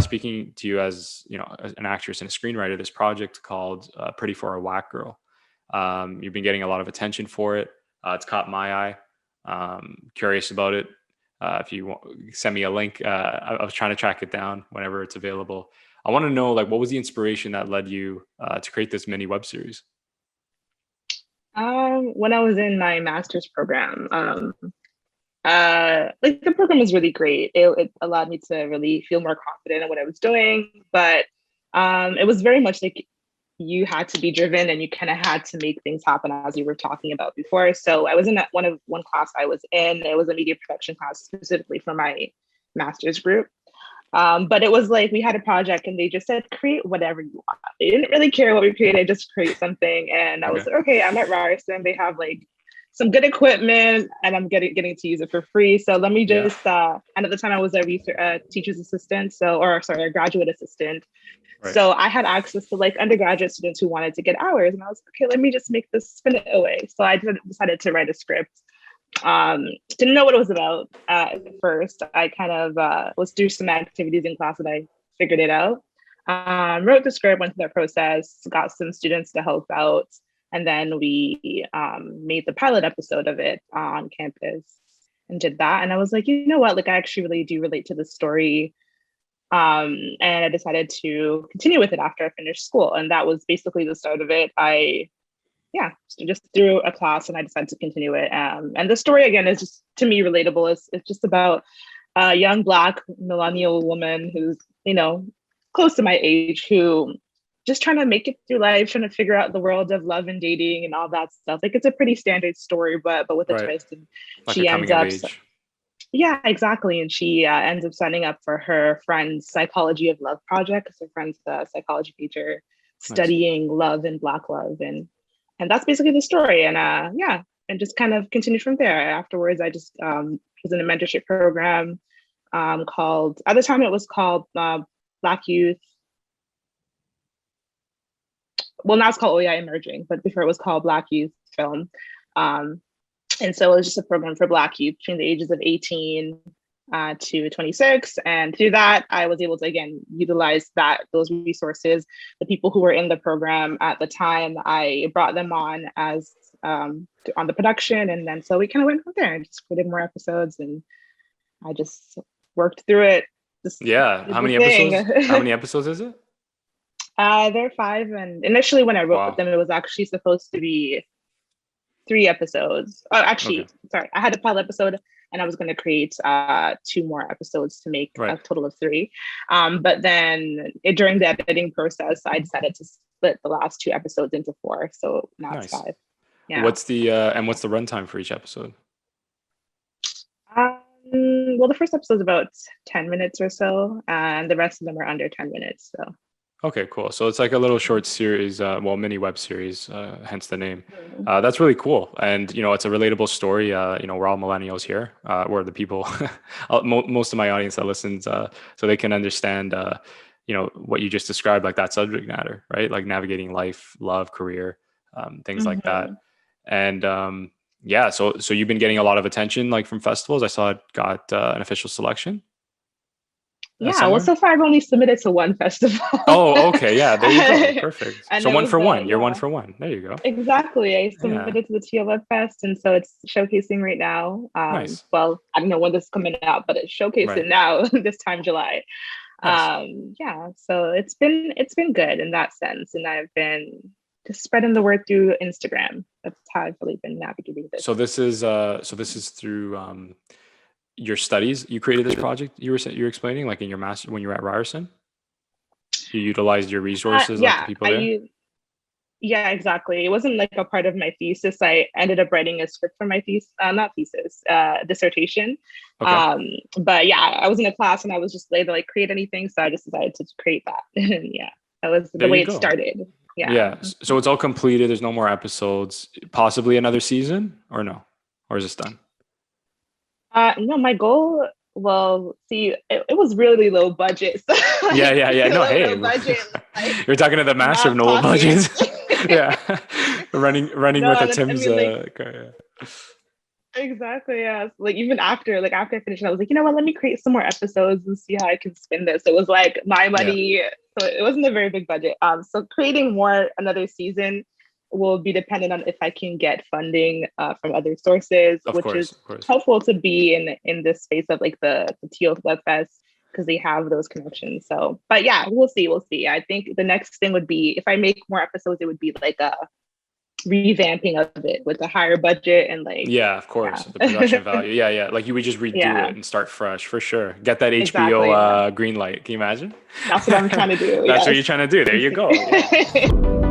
speaking to you as, as an actress and a screenwriter, this project called Pretty for a Whack Girl. You've been getting a lot of attention for it. It's caught my eye. Curious about it. If you want, send me a link. I was trying to track it down whenever it's available. I want to know, like, what was the inspiration that led you to create this mini web series? When I was in my master's program, like the program was really great. It allowed me to really feel more confident in what I was doing, but it was very much like you had to be driven and you kind of had to make things happen, as you were talking about before. So I was in that one class I was in. It was a media production class specifically for my master's group. But it was like we had a project and they just said, create whatever you want. They didn't really care what we created, just create something. And I was like, okay, I'm at Ryerson. They have like some good equipment and I'm getting to use it for free. So let me just, and at the time I was a teacher's assistant. A graduate assistant. Right. So I had access to like undergraduate students who wanted to get hours. And I was like, okay, let me just make this, spin it away. So I decided to write a script. Didn't know what it was about at first. I kind of was through some activities in class and I figured it out. Wrote the script, went through that process, got some students to help out. And then we made the pilot episode of it on campus and did that. And I was like, you know what, like I actually really do relate to the story. And I decided to continue with it after I finished school. And that was basically the start of it. Just through a class and I decided to continue it. And the story again is just, to me, relatable. It's just about a young Black millennial woman who's, close to my age, who just trying to make it through life, trying to figure out the world of love and dating and all that stuff. Like it's a pretty standard story, but with a twist. And like she ends up, yeah, exactly. And she ends up signing up for her friend's psychology of love project, because her friend's a psychology teacher studying love and Black love. And that's basically the story. And and just kind of continued from there. Afterwards, I just was in a mentorship program called, at the time it was called Black Youth. Well, now it's called OEI Emerging, but before it was called Black Youth Film. And so it was just a program for Black youth between the ages of 18 to 26. And through that, I was able to, again, utilize those resources. The people who were in the program at the time, I brought them on as on the production. And then so we kind of went from there and just created more episodes. And I just worked through it. How many episodes? How many episodes is it? There are 5. And initially when I wrote them, it was actually supposed to be 3 episodes. Sorry, I had a pilot episode and I was going to create 2 more episodes to make a total of 3. But then during the editing process, I decided to split the last 2 episodes into 4. So now it's 5. Yeah. What's the runtime for each episode? Well, the first episode is about 10 minutes or so, and the rest of them are under 10 minutes. So. Okay, cool. So it's like a little short series, mini web series, hence the name. That's really cool. And, it's a relatable story. We're all millennials here. We're the people, most of my audience that listens, so they can understand, what you just described, like that subject matter, right? Like navigating life, love, career, things like that. And so you've been getting a lot of attention, like from festivals. I saw it got an official selection. Yeah, well, so far I've only submitted to 1 festival. Oh, okay. Yeah, there you go. Perfect. So 1 for 1. You're 1 for 1. There you go. Exactly. I submitted to the TLF Fest, and so it's showcasing right now. Nice. Well, I don't know when this is coming out, but it's showcasing now this time July. Nice. So it's been good in that sense, and I've been just spreading the word through Instagram. That's how I've really been navigating this. So this is through your studies. You created this project. You were explaining, like in your master when you were at Ryerson. You utilized your resources, like the people there. Yeah, exactly. It wasn't like a part of my thesis. I ended up writing a script for my dissertation. Okay. But yeah, I was in a class and I was just like create anything. So I just decided to create that. And yeah, that was the way it started. Yeah. Yeah. So it's all completed. There's no more episodes. Possibly another season, or no? Or is this done? No, my goal. Well, see, it was really low budget. So yeah. No, hey, budget, you're talking to the master of no low budgets. Yeah, running with a Tim's. Exactly. Yeah. Like even after I finished, I was like, you know what? Let me create some more episodes and see how I can spin this. It was like my Yeah, money, so it wasn't a very big budget. So creating more another season will be dependent on if I can get funding from other sources, of which is course, of course. helpful to be in this space of like the Teal Flood Fest because they have those connections. So, but yeah, we'll see. We'll see. I think the next thing would be if I make more episodes, it would be like a revamping of it with a higher budget and like Yeah, of yeah. course. The production value. Yeah, yeah. Like you would just redo Yeah, it and start fresh for sure. Get that HBO exactly. Yeah. green light. Can you imagine? That's what I'm trying to do. That's what you're Yes. trying to do. There you go. Yeah.